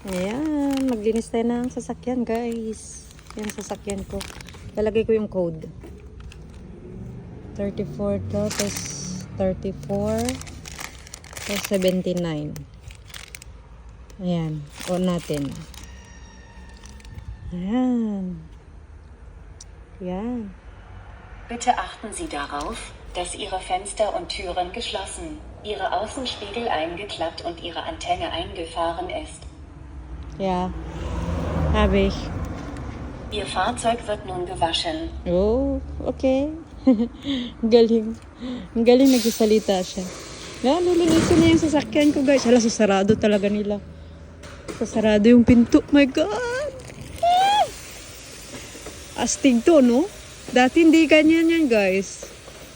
Ayan, maglinis tayo ng sasakyan guys. Yan sasakyan ko. Lalagay ko yung code. 34 to, tapos 34, tapos 79. Ayan, on natin. Ayan. Yan. Bitte achten Sie darauf, dass Ihre Fenster und Türen geschlossen, Ihre Außenspiegel eingeklappt und Ihre Antenne eingefahren ist. Ja, habe ich. Ihr Fahrzeug wird nun gewaschen. Oh, okay. Ang galing. Ang galing nagsasalita siya. Yan, nilinisin na yung sasakyan ko guys. Hala, sasarado talaga nila. Sasarado yung pinto. My God! Ah! Astig to, no? Dati hindi ganyan yan guys.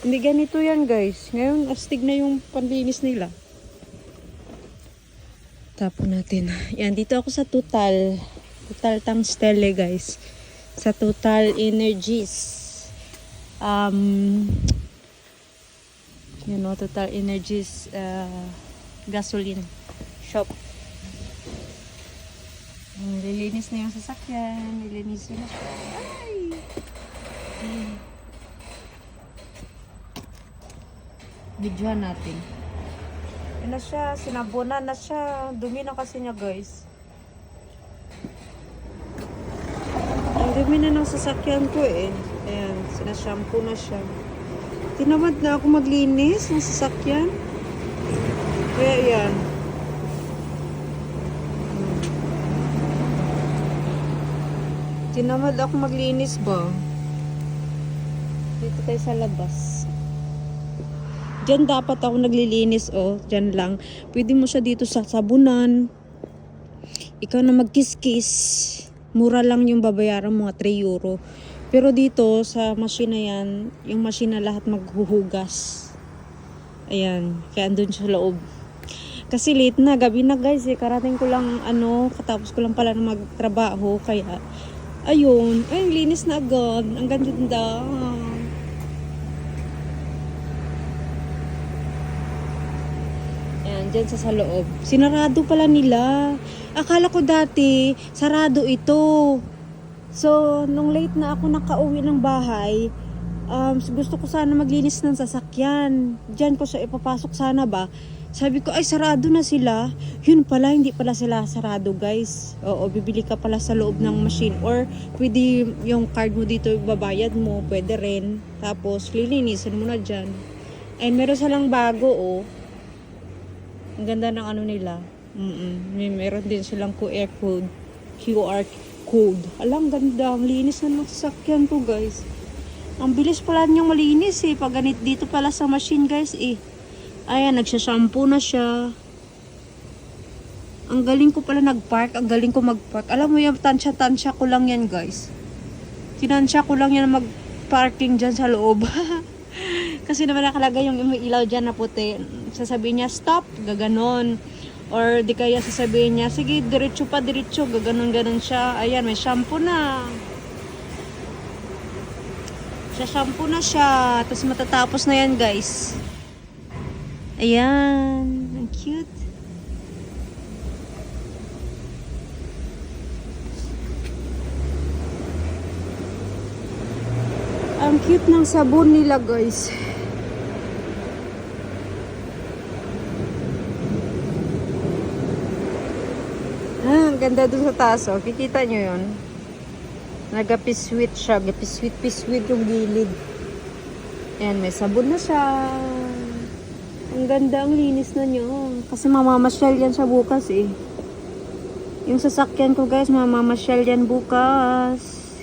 Hindi ganito yan guys. Ngayon, astig na yung panlinis nila. Tapon natin. Yan, dito ako sa Total. Total Tangstele, guys. Sa Total Energies. You know, Total Energies gasoline shop. Nililinis na yung sasakyan. Nililinis na siya. Ay! Videohan natin. Yan na siya, sinabunan na siya. Dumi na kasi niya guys. Ang dumi na ng sasakyan ko eh. Ayan, sinashampoo na siya. Tinamad na ako maglinis ng sasakyan. Kaya yan. Tinamad ako maglinis ba? Dito tayo sa labas. Diyan dapat ako naglilinis, oh. Diyan lang. Pwede mo siya dito sa sabunan. Ikaw na magkiskis. Mura lang yung babayaran mo, 3 euro. Pero dito, sa machine na yan, yung machine na lahat maghuhugas. Ayan. Kaya andun sa loob. Kasi late na, gabi na guys. Karating ko lang, katapos ko lang pala na magtrabaho. Kaya, ayun. Ay, linis na agad. Ang ganda. Ayan, dyan sa loob. Sinarado pala nila. Akala ko dati, sarado ito. So, nung late na ako nakauwi ng bahay, gusto ko sana maglinis ng sasakyan. Diyan ko sa ipapasok sana ba. Sabi ko, ay sarado na sila. Yun pala, hindi pala sila sarado guys. Oo, bibili ka pala sa loob ng machine. Or, pwede yung card mo dito, babayad mo, pwede rin. Tapos, lilinisin mo na dyan. And meron silang bago, oh. Ang ganda ng ano nila. Meron din silang QR code. Alang ganda. Ang linis na ng sasakyan ko guys. Ang bilis pala niyang malinis eh. Pag ganit dito pala sa machine guys eh. Ayan, nagsashampoo na siya. Ang galing ko pala nagpark. Ang galing ko magpark. Alam mo yung tansya ko lang yan guys. Tinansya ko lang yan magparking dyan sa loob. Kasi naman nakalagay yung ilaw dyan na puti. Sasabihin niya, stop, gaganon. Or di kaya sasabihin niya, sige, diretso pa, diretso. Gaganon siya. Ayan, may shampoo na. Shampoo na siya. Tapos matatapos na yan, guys. Ayan. Ang cute. Ang cute ng sabon nila, guys. Ang ganda dun sa taas, oh. Kikita nyo yun. Nagapiswit siya. Gapiswit yung gilid. Ayan, may sabon na siya. Ang ganda, ang linis na nyo. Kasi mamamasyal yan sa bukas, eh. Yung sasakyan ko, guys, mamamasyal yan bukas.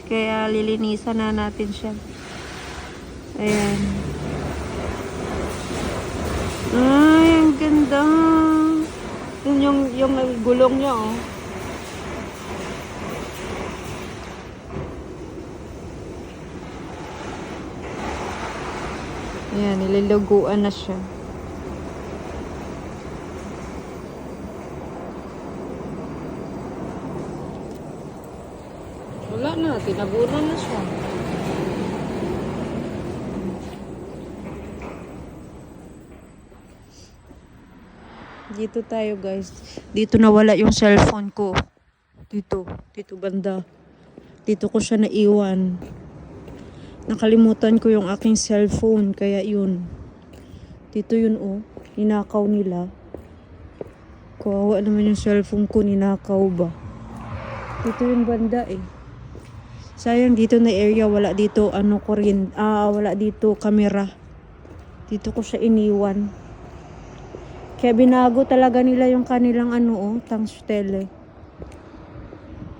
Kaya lilinisan na natin siya. Ayan. Ay, ang ganda. Yun yung gulong niya, oh. Ayan, nililuguan na siya. Wala na, tinabunan na siya. Dito tayo guys. Dito nawala yung cellphone ko. Dito banda. Dito ko siya naiwan. Nakalimutan ko yung aking cellphone, kaya yun. Dito yun oh, ninakaw nila. Kawawa naman yung cellphone ko, ninakaw ba? Dito yung banda eh. Sayang dito na area, wala dito wala dito camera. Dito ko siya iniwan. Kaya binago talaga nila yung kanilang tangstele.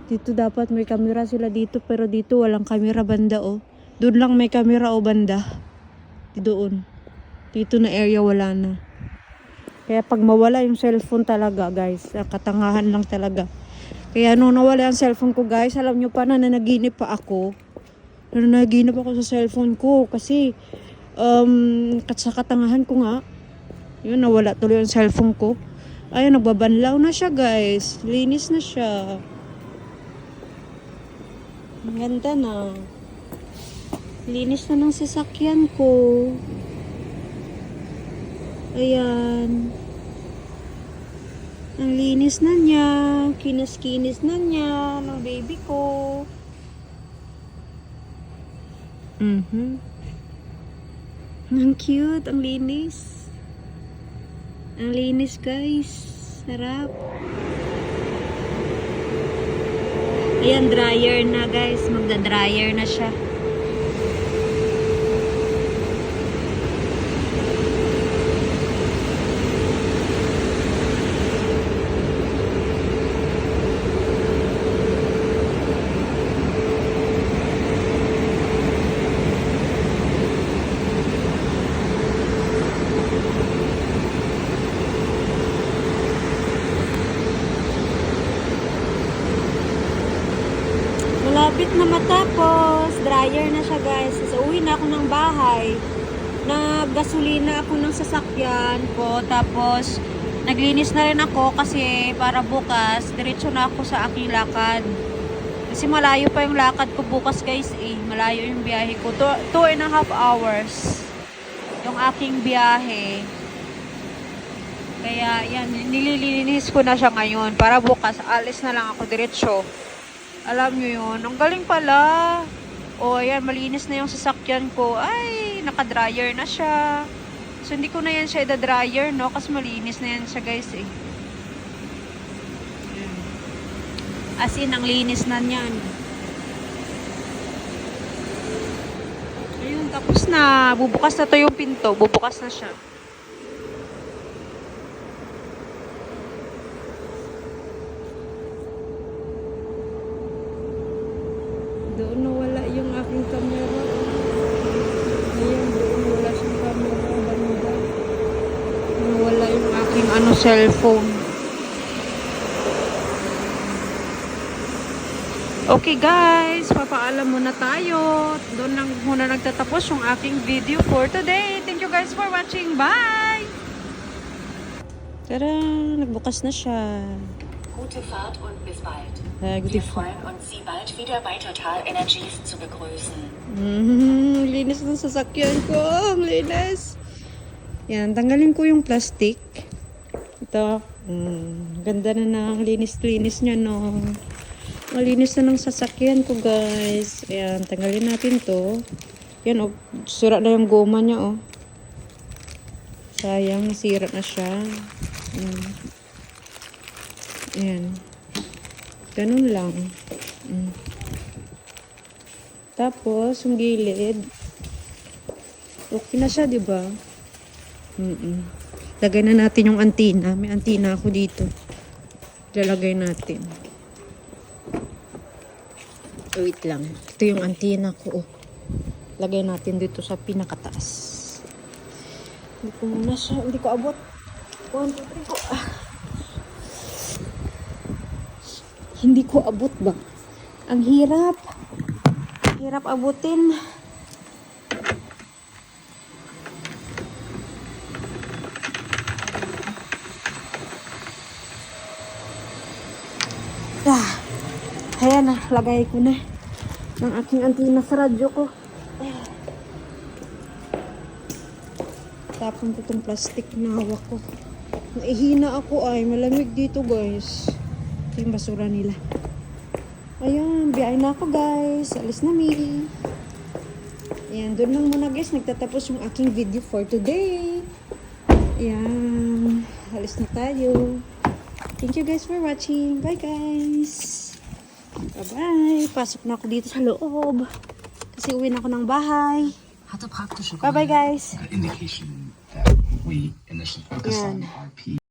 Dito dapat may camera sila dito, pero dito walang camera banda oh. Doon lang may camera o banda. Doon. Dito na area wala na. Kaya pag mawala yung cellphone talaga guys, katangahan lang talaga. Kaya nung nawala ang cellphone ko guys, alam nyo pa, nananaginip pa ako. Nananaginip ako sa cellphone ko kasi sa katangahan ko nga, yun, nawala tuloy ang cellphone ko. Ayun, nagbabanlaw na siya guys. Linis na siya. Ang ganda na. Linis na ng sasakyan ko. Ayan. Ang linis na niya. Kinis-kinis na niya ng baby ko. Ang cute. Ang linis. Ang linis guys. Sarap. Ayan, dryer na guys. Magda-dryer na siya. Malapit na matapos. Dryer na siya guys. So, uwi na ako ng bahay. Naggasolina ako ng sasakyan ko. Tapos, naglinis na rin ako kasi para bukas, diretso na ako sa aking lakad. Kasi malayo pa yung lakad ko bukas guys eh. Malayo yung biyahe ko. 2.5 hours yung aking biyahe. Kaya yan, nililinis ko na siya ngayon. Para bukas, alis na lang ako diretso. Alam nyo yun, ang galing pala. O, ayan, malinis na yung sasakyan ko. Ay, naka-dryer na siya. So, hindi ko na yan siya ida-dryer, no? Kasi malinis na yan siya, guys, eh. As in, ang linis na niyan. Ayun, tapos na. Bubukas na to yung pinto. Bubukas na siya. Doon nawala yung aking camera. Ayan, doon wala siyang camera. Banda. Nawala yung aking cellphone. Okay guys, papaalam muna tayo. Doon lang muna nagtatapos yung aking video for today. Thank you guys for watching. Bye! Tara, nagbukas na siya. Gute Fahrt und bis bald. Gute Wir Fahrt. freuen uns, Sie bald wieder bei Total Energies zu begrüßen. Linis ng sasakyan ko. Ang linis. Yan, tanggalin ko yung plastic. Ito. Ganda na ng linis-linis niya, no. Malinis na ng sasakyan ko, guys. Ayan, tanggalin natin to. Yan, oh. Sira na yung goma niya, oh. Sayang, nasira na siya. Ayan. Ganun lang. Tapos, yung gilid. Okay na siya, diba? Lagay na natin yung antina. May antina ako dito. Lalagay natin. Wait lang. Ito yung antina ko. Oh. Lagay natin dito sa pinakataas. Hindi ko muna siya. Hindi ko abot. 1, 2, 3 ko. Hindi ko abot ba? Ang hirap. Hirap abutin. Ayan na, lagay ko na ng aking antina sa radyo ko. Tapon ko itong plastic na hawak ko. Naihina ako ay, malamig dito guys. Ito yung basura nila. Ayun, biyahe na ako guys. Alis na mi. Ayan, doon lang muna guys. Nagtatapos yung aking video for today. Ayan, alis na tayo. Thank you guys for watching. Bye guys. Bye-bye. Pasok na ako dito sa loob. Kasi uwi na ako ng bahay. Hatte praktische Bye-bye guys. indication that we initially focus on Yan. RP.